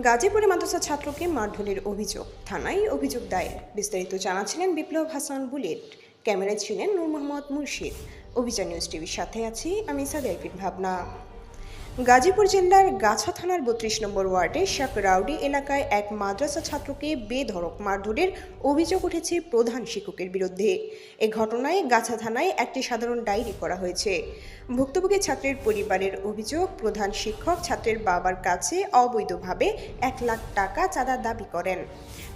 গাজীপুরে মাদ্রাসা ছাত্রকে মারধরের অভিযোগ, থানায় অভিযোগ দায়ের। বিস্তারিত জানাচ্ছিলেন বিপ্লব হাসান বুলেট, ক্যামেরায় ছিলেন নূর মোহাম্মদ মুর্শিদ। অভিযান নিউজ টিভির সাথে আছি আমি সাদেরপিন ভাবনা। গাজীপুর জেলার গাছা থানার ৩২ নম্বর ওয়ার্ডে শাকরাউডি এলাকায় এক মাদ্রাসা ছাত্রকে বেধড়ক মারধরের অভিযোগ উঠেছে প্রধান শিক্ষকের বিরুদ্ধে। এ ঘটনায় গাছা থানায় একটি সাধারণ ডায়েরি করা হয়েছে। ভুক্তভোগী ছাত্রের পরিবারের অভিযোগ, প্রধান শিক্ষক ছাত্রের বাবার কাছে অবৈধভাবে ১ লাখ টাকা চাঁদা দাবি করেন।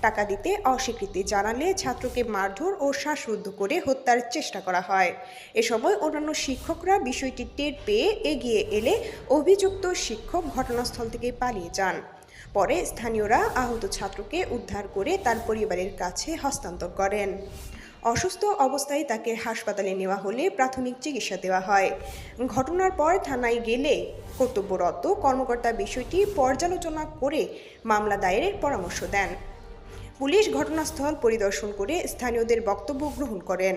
টাকা দিতে অস্বীকৃতি জানালে ছাত্রকে মারধর ও শ্বাসরুদ্ধ করে হত্যার চেষ্টা করা হয়। এ সময় অন্যান্য শিক্ষকরা বিষয়টি টের পেয়ে এগিয়ে এলে অভিযুক্ত শিক্ষক ঘটনাস্থল থেকে পালিয়ে যান। পরে স্থানীয়রা আহত ছাত্রকে উদ্ধার করে তার পরিবারের কাছে হস্তান্তর করেন। অসুস্থ অবস্থায় তাকে হাসপাতালে নেওয়া হলে প্রাথমিক চিকিৎসা দেওয়া হয়। ঘটনার পর থানায় গেলে কর্তব্যরত কর্মকর্তা বিষয়টি পর্যালোচনা করে মামলা দায়েরের পরামর্শ দেন। পুলিশ ঘটনাস্থল পরিদর্শন করে স্থানীয়দের বক্তব্য গ্রহণ করেন।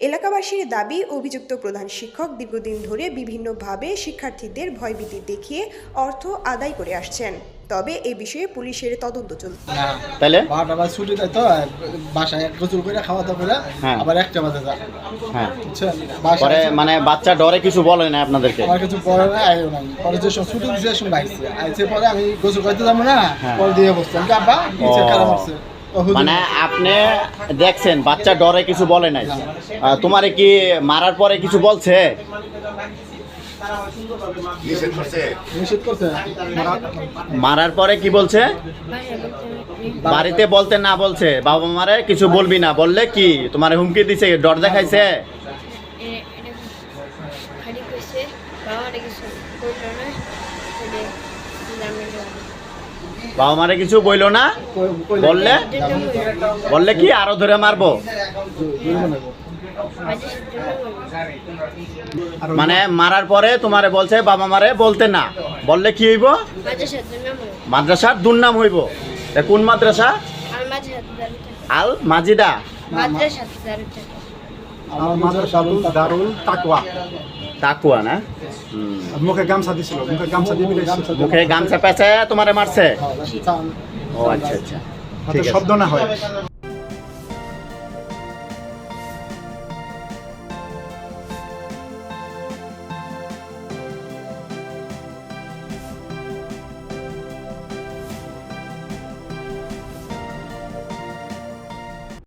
এলাকাবাসীর দাবি, অভিযুক্ত প্রধান শিক্ষক দীর্ঘদিন ধরে বিভিন্নভাবে শিক্ষার্থীদের ভয়ভীতি দেখিয়ে অর্থ আদায় করে আসছেন। তবে এই বিষয়ে পুলিশের তদন্ত চলছে। তাহলে আবার ছুটি দেয় তো বাসায় গোসল করে খাওয়া দাওয়া করে আবার একটা বাজে যায়। হ্যাঁ, বুঝছেন? পরে মানে বাচ্চা ডরে কিছু বলে না আপনাদেরকে? আমার কিছু পরে না, আইও না। পরে যে ছুটি দিছে শুনে আইছে, আইছে পরে আমি গোসল করতে যাবো না, পরে দিয়ে বসতাম কি আব্বা কিছু খারাপ আছে। মানে আপনি দেখছেন বাচ্চা ডরে কিছু বলে নাই, তোমারে কি মারার পরে কিছু বলছে? নিষেধ করছে। মারার পরে কি বলছে? বাড়িতে বলতে না বলছে, বাবা মারে কিছু বলবি না বললে কি তোমার হুমকি দিছে, ডর দেখাইছে? বাবা মারে কিছু বইলো না, বললে বললে কি আরো ধরে মারবো? মানে মারার পরে তোমারে বলছে বাবা মারে বলতে না বললে কি হইব? মাদ্রাসার দুর্নাম হইব। কোন মাদ্রাসা? আল মাজিদা। দারুল তাকওয়া। তাকুয়া না? মুখে গামছা দিছিল, মুখে গামছা দিয়ে মুখে গামছা পেঁচে তোমারে মারছে? ও আচ্ছা আচ্ছা, ঠিক আছে। শব্দ না হয়।